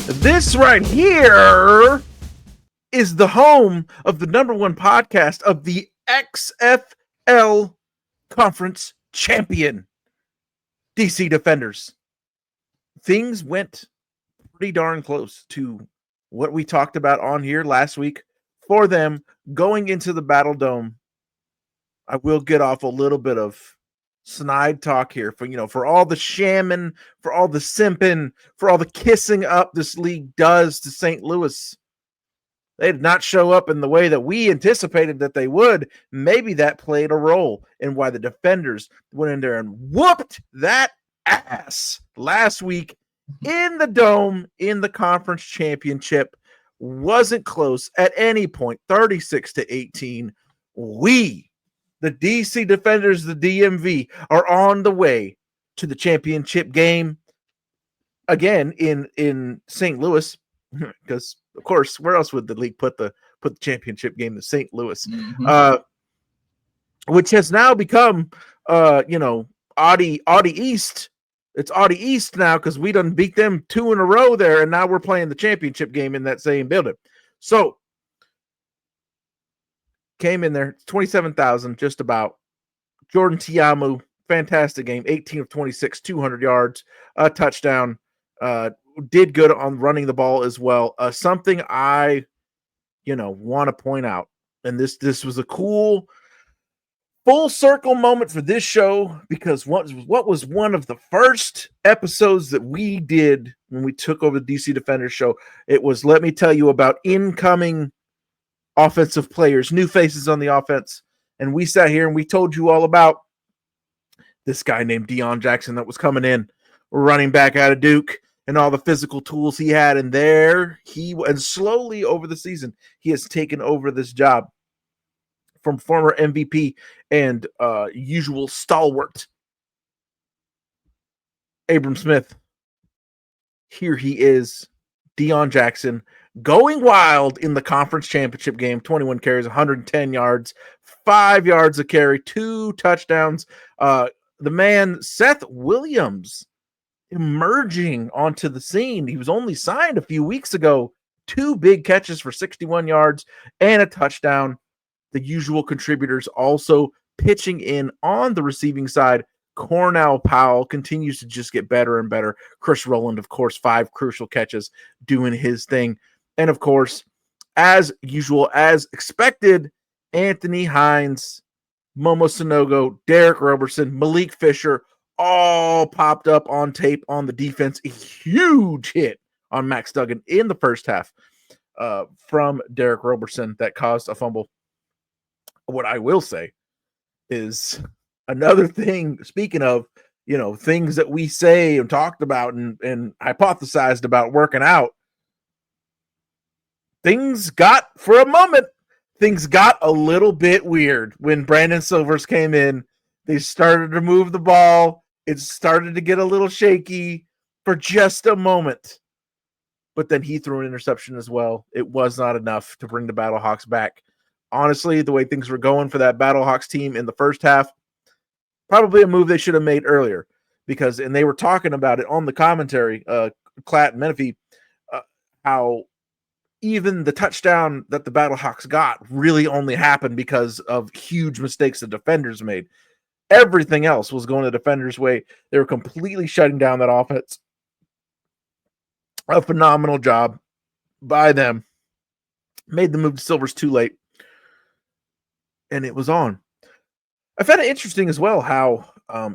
This right here is the home of the number one podcast of the XFL Conference Champion, DC Defenders. Things went pretty darn close to what we talked about on here last week for them going into the Battle Dome. I will get off a little bit of snide talk here for all the shamming, for all the simping, for all the kissing up this league does to St. Louis. They did not show up in the way that we anticipated that they would. Maybe that played a role in why the Defenders went in there and whooped that ass last week in the Dome in the Conference Championship. Wasn't close at any point, 36-18. We, the DC Defenders, the DMV, are on the way to the championship game again in St. Louis, because of course, where else would the league put the championship game in St. Louis? Which has now become Audi East. It's Audi East now because we done beat them 2 in a row there, and now we're playing the championship game in that same building. So came in there, 27,000, just about. Jordan Tiamu, fantastic game, 18 of 26, 200 yards, a touchdown. Did good on running the ball as well. Something I, want to point out, and this was a cool full circle moment for this show, because what was one of the first episodes that we did when we took over the DC Defenders show, it was, let me tell you about incoming offensive players, new faces on the offense. And we sat here and we told you all about this guy named Deion Jackson that was coming in, running back out of Duke, and all the physical tools he had. And and slowly over the season, he has taken over this job from former MVP and usual stalwart Abram Smith. Here he is, Deion Jackson, going wild in the conference championship game. 21 carries, 110 yards, 5 yards a carry, 2 touchdowns. The man, Seth Williams, emerging onto the scene. He was only signed a few weeks ago. 2 big catches for 61 yards and a touchdown. The usual contributors also pitching in on the receiving side. Cornell Powell continues to just get better and better. Chris Rowland, of course, 5 crucial catches, doing his thing. And, of course, as usual, as expected, Anthony Hines, Momo Sanogo, Derek Roberson, Malik Fisher, all popped up on tape on the defense. A huge hit on Max Duggan in the first half from Derek Roberson that caused a fumble. What I will say is another thing, speaking of, things that we say and talked about and hypothesized about working out, things got a little bit weird when Brandon Silvers came in. They started to move the ball. It started to get a little shaky for just a moment. But then he threw an interception as well. It was not enough to bring the Battlehawks back. Honestly, the way things were going for that Battlehawks team in the first half, probably a move they should have made earlier, and they were talking about it on the commentary, Klatt and Menifee, how even the touchdown that the Battlehawks got really only happened because of huge mistakes the defenders made. Everything else was going the defenders' way. They were completely shutting down that offense. A phenomenal job by them. Made the move to Silvers too late. And it was on. I found it interesting as well how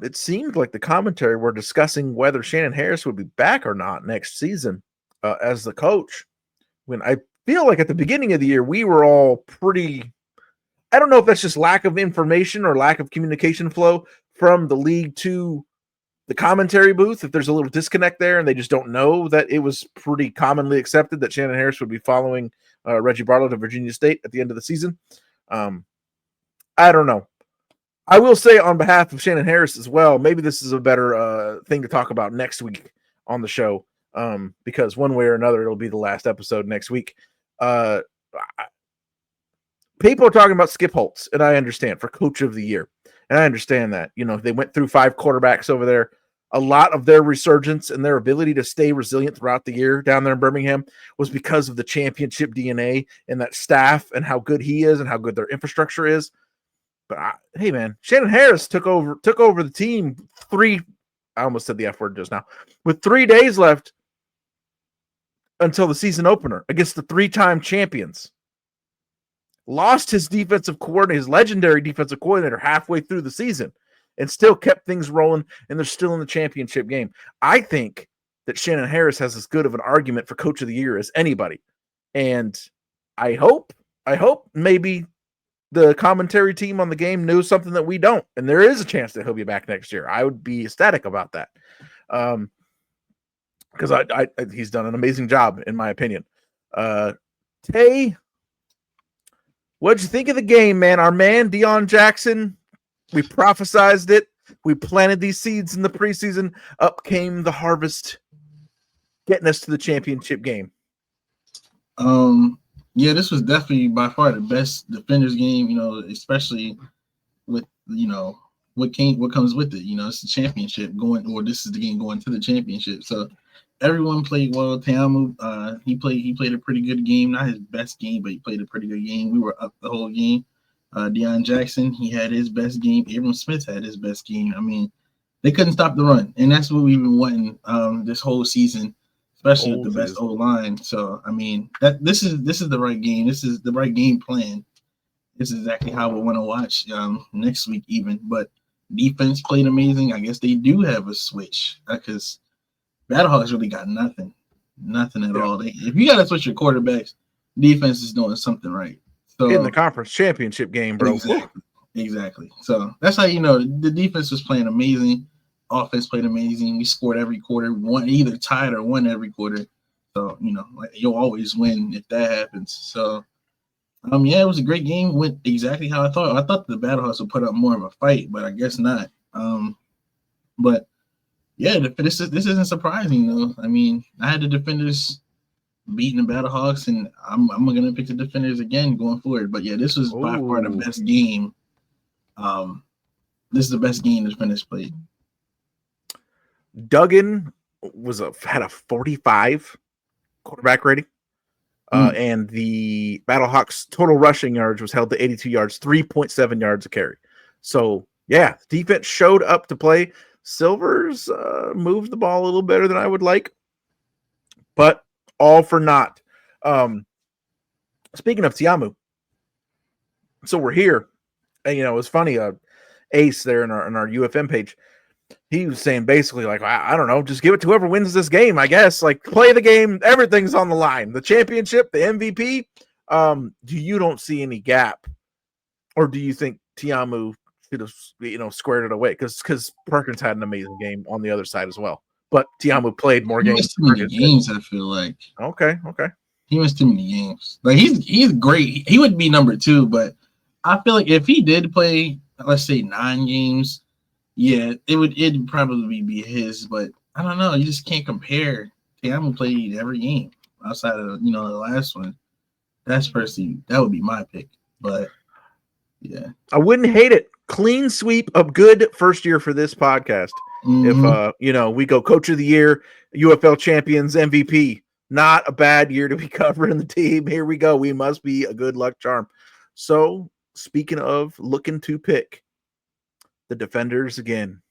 it seemed like the commentary were discussing whether Shannon Harris would be back or not next season as the coach. When I feel like at the beginning of the year, we were all pretty, I don't know if that's just lack of information or lack of communication flow from the league to the commentary booth, if there's a little disconnect there and they just don't know that it was pretty commonly accepted that Shannon Harris would be following Reggie Barlow to Virginia State at the end of the season. I don't know. I will say on behalf of Shannon Harris as well, maybe this is a better thing to talk about next week on the show, because one way or another, it'll be the last episode next week. People are talking about Skip Holtz, and I understand, for Coach of the Year. And I understand that. They went through 5 quarterbacks over there. a lot of their resurgence and their ability to stay resilient throughout the year down there in Birmingham was because of the championship DNA and that staff and how good he is and how good their infrastructure is. But hey, man, Shannon Harris took over the team I almost said the F word just now, with 3 days left until the season opener against the 3-time champions. Lost his defensive coordinator, his legendary defensive coordinator, halfway through the season, and still kept things rolling, and they're still in the championship game. I think that Shannon Harris has as good of an argument for Coach of the Year as anybody. And I hope maybe the commentary team on the game knew something that we don't, and there is a chance that he'll be back next year. I would be ecstatic about that. Because he's done an amazing job, in my opinion. Tay, what'd you think of the game, man? Our man, Deion Jackson, we prophesized it. We planted these seeds in the preseason. Up came the harvest, getting us to the championship game. Yeah, this was definitely by far the best defenders game, especially with, what comes with it. It's the championship this is the game going to the championship. So everyone played well. Teamu, he played a pretty good game. Not his best game, but he played a pretty good game. We were up the whole game. Deion Jackson, he had his best game. Abram Smith had his best game. I mean, they couldn't stop the run, and that's what we've been wanting this whole season, especially with the best O-line. So, I mean, this is the right game. This is the right game plan. This is exactly how we want to watch next week even. But defense played amazing. I guess they do have a switch because Battlehawks really got nothing at all. If you got to switch your quarterbacks, defense is doing something right. So, in the conference championship game, bro. Exactly. So that's how the defense was playing amazing. Offense played amazing. We scored every quarter, either tied or won every quarter. So, you'll always win if that happens. So, it was a great game. Went exactly how I thought. I thought the Battlehawks would put up more of a fight, but I guess not. But yeah, this isn't surprising though. I mean, I had the Defenders beating the Battlehawks, and I'm gonna pick the Defenders again going forward. But yeah, this was by far the best game. This is the best game the Defenders played. Duggan had a 45 quarterback rating, and the Battlehawks total rushing yards was held to 82 yards, 3.7 yards a carry. So yeah, defense showed up to play. Silvers moved the ball a little better than I would like, but all for naught. Speaking of Teamu, so we're here, and it was funny. Ace there in our UFM page, he was saying basically like, I don't know, just give it to whoever wins this game, I guess. Like, play the game, everything's on the line. The championship, the MVP. You don't see any gap, or do you think Teamu should have squared it away? Because Perkins had an amazing game on the other side as well. But Teamu played more games. Too many games, I feel like. Okay. He missed too many games. Like, he's great. He would be number 2, but I feel like if he did play, let's say 9 games, yeah, it'd probably be his. But I don't know. You just can't compare. Teamu played every game outside of the last one. That would be my pick. But yeah, I wouldn't hate it. Clean sweep of good first year for this podcast. Mm-hmm. If we go Coach of the Year, UFL champions, MVP, not a bad year to be covering the team. Here we go. We must be a good luck charm. So, speaking of looking to pick the Defenders again,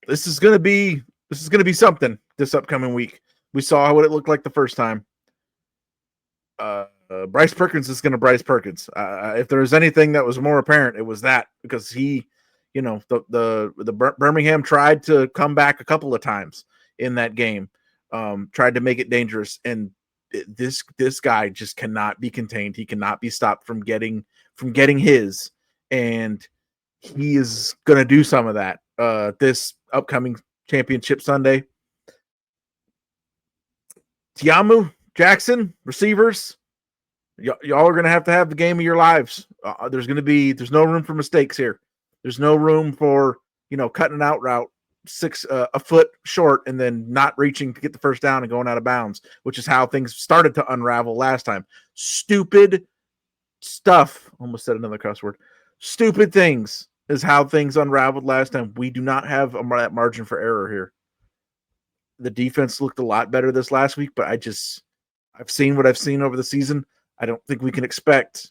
this is gonna be something this upcoming week. We saw what it looked like the first time. Bryce Perkins is going to Bryce Perkins. If there was anything that was more apparent, it was that, because he, the Birmingham tried to come back a couple of times in that game, tried to make it dangerous, and this guy just cannot be contained. He cannot be stopped from getting his, and he is going to do some of that this upcoming championship Sunday. Teamu, Jackson, receivers, y'all are going to have the game of your lives. There's no room for mistakes here. There's no room for, cutting an out route a foot short and then not reaching to get the first down and going out of bounds, which is how things started to unravel last time. Stupid stuff. Almost said another cuss word. Stupid things is how things unraveled last time. We do not have that margin for error here. The defense looked a lot better this last week, but I've seen what I've seen over the season. I don't think we can expect,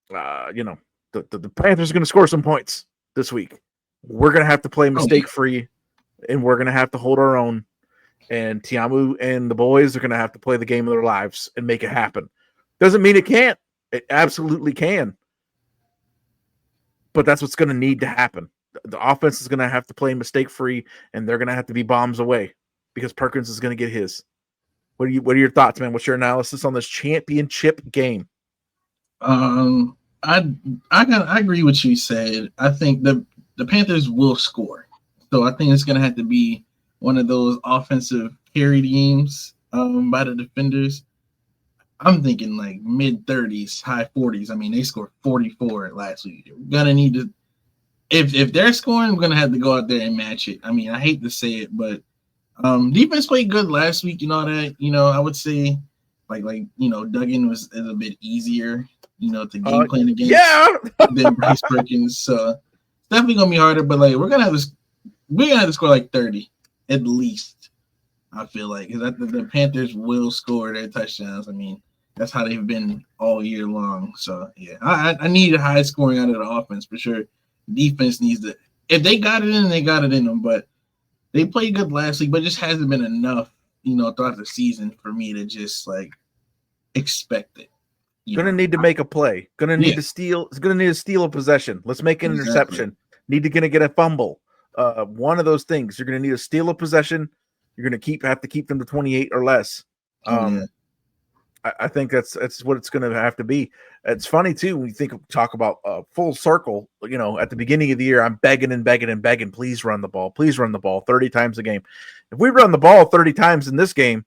the Panthers are going to score some points this week. We're going to have to play mistake-free, and we're going to have to hold our own. And Tiamu and the boys are going to have to play the game of their lives and make it happen. Doesn't mean it can't. It absolutely can. But that's what's going to need to happen. The offense is going to have to play mistake-free, and they're going to have to be bombs away because Perkins is going to get his. What are your thoughts, man? What's your analysis on this championship game? I agree with what you said. I think the Panthers will score. So I think it's going to have to be one of those offensive carried games by the defenders. I'm thinking like mid-30s, high 40s. I mean, they scored 44 last week. We're going to need to – if they're scoring, we're going to have to go out there and match it. I mean, I hate to say it, but defense played good last week. You know that. I would say like Duggan is a bit easier, to game plan against than Bryce Perkins. So it's definitely going to be harder, but like we're going to have to score like 30 at least. I feel like the Panthers will score their touchdowns. I mean, that's how they've been all year long. So yeah, I need a high scoring out of the offense for sure. Defense needs to. If they got it in, they got it in them. But they played good last week, but it just hasn't been enough, throughout the season for me to just like expect it. Gonna need to make a play. Gonna need to steal. It's gonna need to steal a possession. Let's make an interception. Need to get a fumble. One of those things. You're gonna need to steal a possession. You're going to have to keep them to 28 or less. I think that's what it's going to have to be. It's funny too when you talk about full circle. At the beginning of the year, I'm begging and begging and begging. Please run the ball. Please run the ball 30 times a game. If we run the ball 30 times in this game,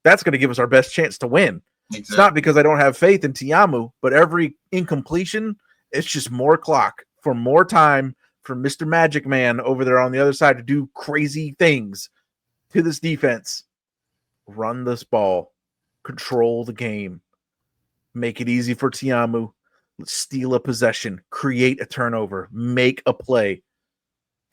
that's going to give us our best chance to win. Exactly. It's not because I don't have faith in Tiamu, but every incompletion, it's just more clock for more time for Mr. Magic Man over there on the other side to do crazy things. To this defense, run this ball, control the game, make it easy for Tiamu, steal a possession, create a turnover, make a play.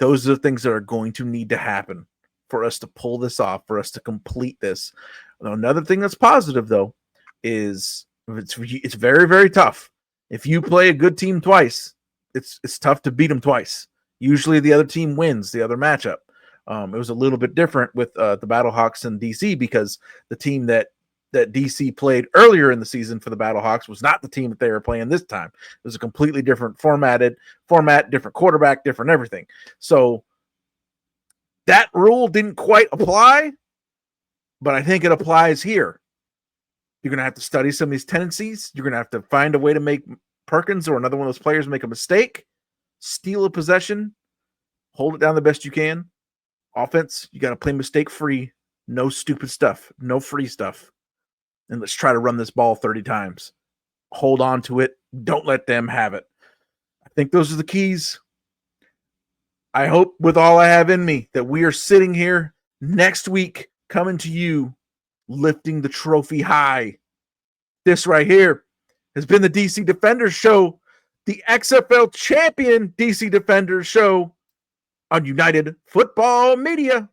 Those are the things that are going to need to happen for us to pull this off, for us to complete this. Another thing that's positive, though, is it's very, very tough. If you play a good team twice, it's tough to beat them twice. Usually the other team wins the other matchup. It was a little bit different with the Battlehawks and DC because the team that DC played earlier in the season for the Battlehawks was not the team that they were playing this time. It was a completely different format, different quarterback, different everything. So that rule didn't quite apply, but I think it applies here. You're going to have to study some of these tendencies. You're going to have to find a way to make Perkins or another one of those players make a mistake, steal a possession, hold it down the best you can. Offense, you got to play mistake-free, no stupid stuff, no free stuff. And let's try to run this ball 30 times. Hold on to it. Don't let them have it. I think those are the keys. I hope with all I have in me that we are sitting here next week coming to you, lifting the trophy high. This right here has been the DC Defenders Show, the XFL champion DC Defenders Show on United Football Media.